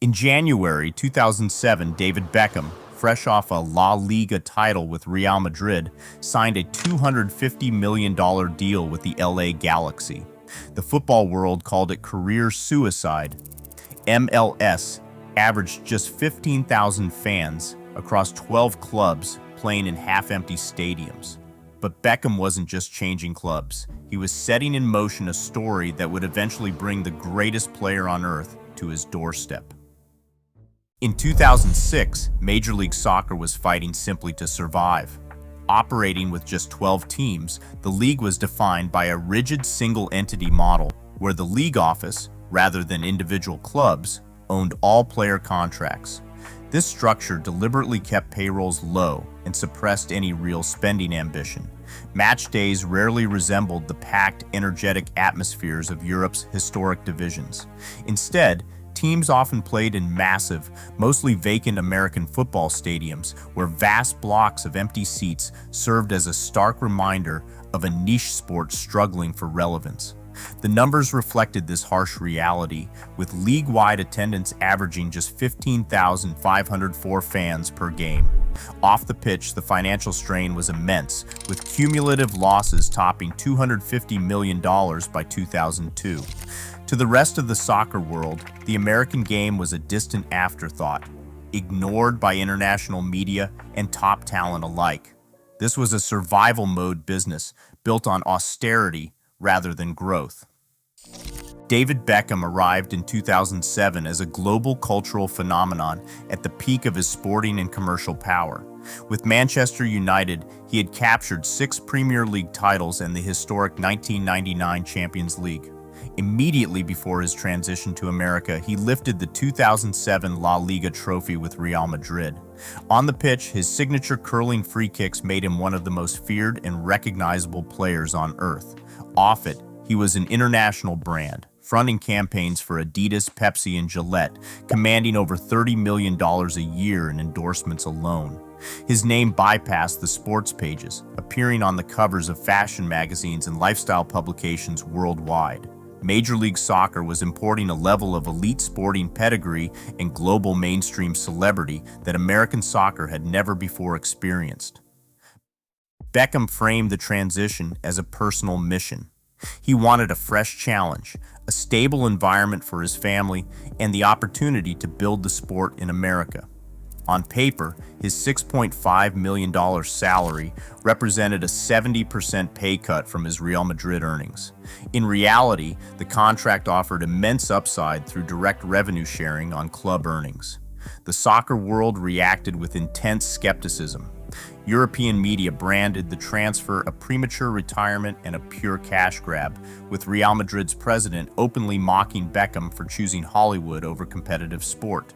In January 2007, David Beckham, fresh off a La Liga title with Real Madrid, signed a $250 million deal with the LA Galaxy. The football world called it career suicide. MLS averaged just 15,000 fans across 12 clubs playing in half-empty stadiums. But Beckham wasn't just changing clubs. He was setting in motion a story that would eventually bring the greatest player on earth to his doorstep. In 2006, Major League Soccer was fighting simply to survive. Operating with just 12 teams, the league was defined by a rigid single-entity model where the league office, rather than individual clubs, owned all player contracts. This structure deliberately kept payrolls low and suppressed any real spending ambition. Match days rarely resembled the packed, energetic atmospheres of Europe's historic divisions. Instead, teams often played in massive, mostly vacant American football stadiums where vast blocks of empty seats served as a stark reminder of a niche sport struggling for relevance. The numbers reflected this harsh reality, with league-wide attendance averaging just 15,504 fans per game. Off the pitch, the financial strain was immense, with cumulative losses topping $250 million by 2002. To the rest of the soccer world, the American game was a distant afterthought, ignored by international media and top talent alike. This was a survival mode business built on austerity rather than growth. David Beckham arrived in 2007 as a global cultural phenomenon at the peak of his sporting and commercial power. With Manchester United, he had captured 6 Premier League titles and the historic 1999 Champions League. Immediately before his transition to America, he lifted the 2007 La Liga trophy with Real Madrid. On the pitch, his signature curling free kicks made him one of the most feared and recognizable players on earth. Off it, he was an international brand, fronting campaigns for Adidas, Pepsi, and Gillette, commanding over $30 million a year in endorsements alone. His name bypassed the sports pages, appearing on the covers of fashion magazines and lifestyle publications worldwide. Major League Soccer was importing a level of elite sporting pedigree and global mainstream celebrity that American soccer had never before experienced. Beckham framed the transition as a personal mission. He wanted a fresh challenge, a stable environment for his family, and the opportunity to build the sport in America. On paper, his $6.5 million salary represented a 70% pay cut from his Real Madrid earnings. In reality, the contract offered immense upside through direct revenue sharing on club earnings. The soccer world reacted with intense skepticism. European media branded the transfer a premature retirement and a pure cash grab, with Real Madrid's president openly mocking Beckham for choosing Hollywood over competitive sport.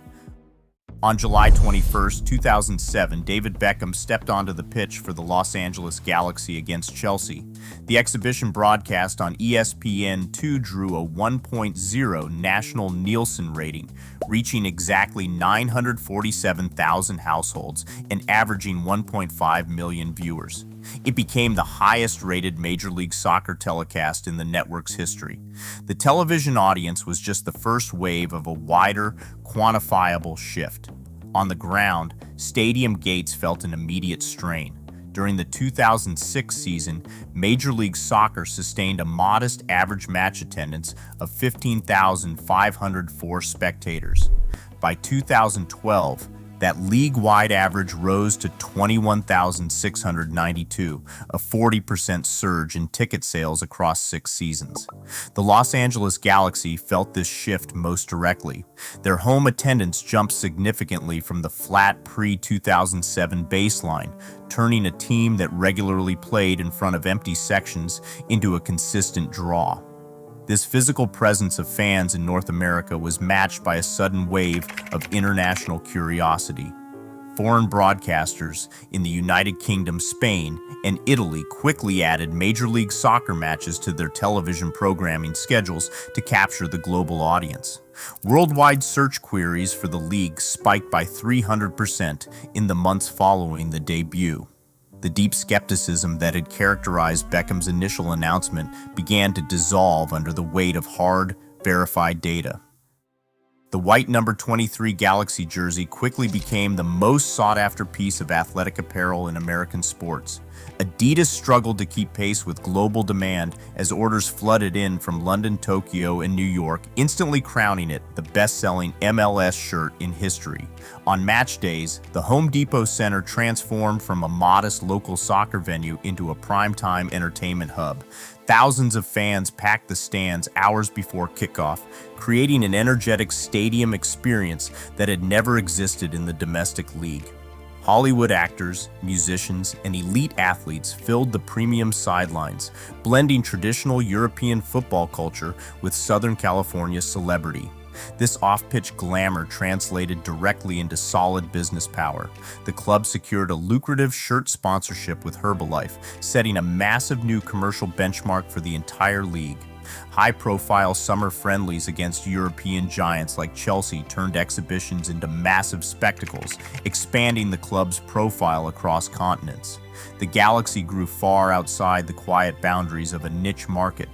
On July 21, 2007, David Beckham stepped onto the pitch for the Los Angeles Galaxy against Chelsea. The exhibition broadcast on ESPN2 drew a 1.0 national Nielsen rating, reaching exactly 947,000 households and averaging 1.5 million viewers. It became the highest-rated Major League Soccer telecast in the network's history. The television audience was just the first wave of a wider, quantifiable shift. On the ground, stadium gates felt an immediate strain. During the 2006 season, Major League Soccer sustained a modest average match attendance of 15,504 spectators. By 2012, that league-wide average rose to 21,692, a 40% surge in ticket sales across 6 seasons. The Los Angeles Galaxy felt this shift most directly. Their home attendance jumped significantly from the flat pre-2007 baseline, turning a team that regularly played in front of empty sections into a consistent draw. This physical presence of fans in North America was matched by a sudden wave of international curiosity. Foreign broadcasters in the United Kingdom, Spain, and Italy quickly added Major League Soccer matches to their television programming schedules to capture the global audience. Worldwide search queries for the league spiked by 300% in the months following the debut. The deep skepticism that had characterized Beckham's initial announcement began to dissolve under the weight of hard, verified data. The white number 23 Galaxy jersey quickly became the most sought-after piece of athletic apparel in American sports. Adidas struggled to keep pace with global demand as orders flooded in from London, Tokyo, and New York, instantly crowning it the best-selling MLS shirt in history. On match days, the Home Depot Center transformed from a modest local soccer venue into a primetime entertainment hub. Thousands of fans packed the stands hours before kickoff, creating an energetic stadium experience that had never existed in the domestic league. Hollywood actors, musicians, and elite athletes filled the premium sidelines, blending traditional European football culture with Southern California celebrity. This off-pitch glamour translated directly into solid business power. The club secured a lucrative shirt sponsorship with Herbalife, setting a massive new commercial benchmark for the entire league. High-profile summer friendlies against European giants like Chelsea turned exhibitions into massive spectacles, expanding the club's profile across continents. The Galaxy grew far outside the quiet boundaries of a niche market.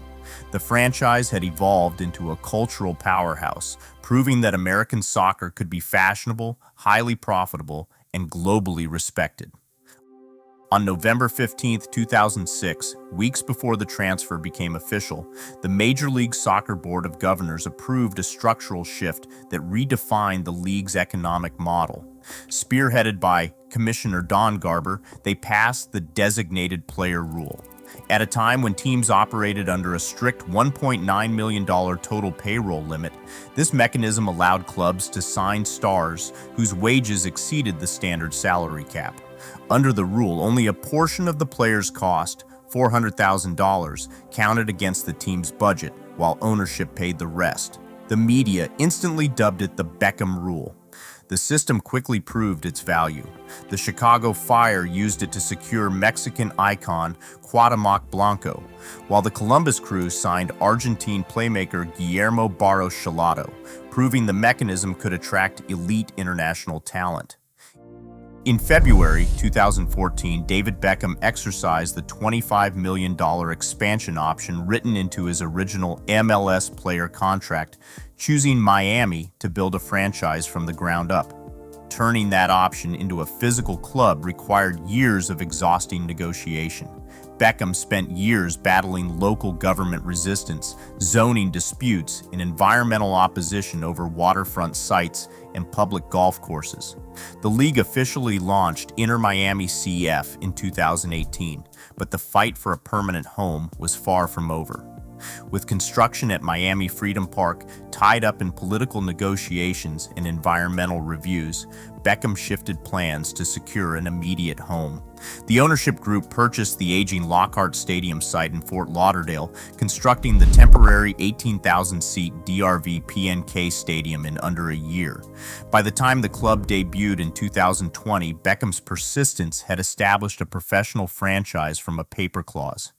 The franchise had evolved into a cultural powerhouse, proving that American soccer could be fashionable, highly profitable, and globally respected. On November 15, 2006, weeks before the transfer became official, the Major League Soccer Board of Governors approved a structural shift that redefined the league's economic model. Spearheaded by Commissioner Don Garber, they passed the designated player rule. At a time when teams operated under a strict $1.9 million total payroll limit, this mechanism allowed clubs to sign stars whose wages exceeded the standard salary cap. Under the rule, only a portion of the player's cost, $400,000, counted against the team's budget, while ownership paid the rest. The media instantly dubbed it the Beckham Rule. The system quickly proved its value. The Chicago Fire used it to secure Mexican icon Cuauhtémoc Blanco, while the Columbus Crew signed Argentine playmaker Guillermo Barros Schelotto, proving the mechanism could attract elite international talent. In February 2014, David Beckham exercised the $25 million expansion option written into his original MLS player contract, choosing Miami to build a franchise from the ground up. Turning that option into a physical club required years of exhausting negotiation. Beckham spent years battling local government resistance, zoning disputes, and environmental opposition over waterfront sites and public golf courses. The league officially launched Inter Miami CF in 2018, but the fight for a permanent home was far from over. With construction at Miami Freedom Park tied up in political negotiations and environmental reviews, Beckham shifted plans to secure an immediate home. The ownership group purchased the aging Lockhart Stadium site in Fort Lauderdale, constructing the temporary 18,000-seat DRV PNK Stadium in under a year. By the time the club debuted in 2020, Beckham's persistence had established a professional franchise from a paper clause.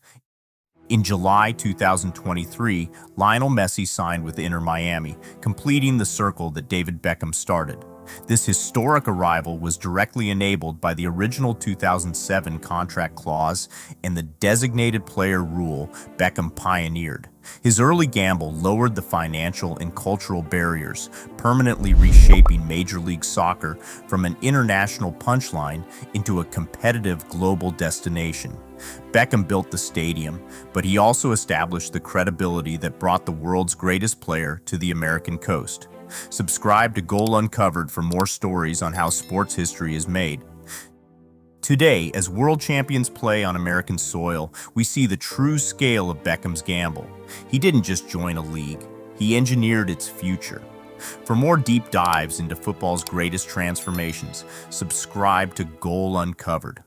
In July 2023, Lionel Messi signed with Inter Miami, completing the circle that David Beckham started. This historic arrival was directly enabled by the original 2007 contract clause and the designated player rule Beckham pioneered. His early gamble lowered the financial and cultural barriers, permanently reshaping Major League Soccer from an international punchline into a competitive global destination. Beckham built the stadium, but he also established the credibility that brought the world's greatest player to the American coast. Subscribe to Goal Uncovered for more stories on how sports history is made. Today, as world champions play on American soil, we see the true scale of Beckham's gamble. He didn't just join a league, he engineered its future. For more deep dives into football's greatest transformations, subscribe to Goal Uncovered.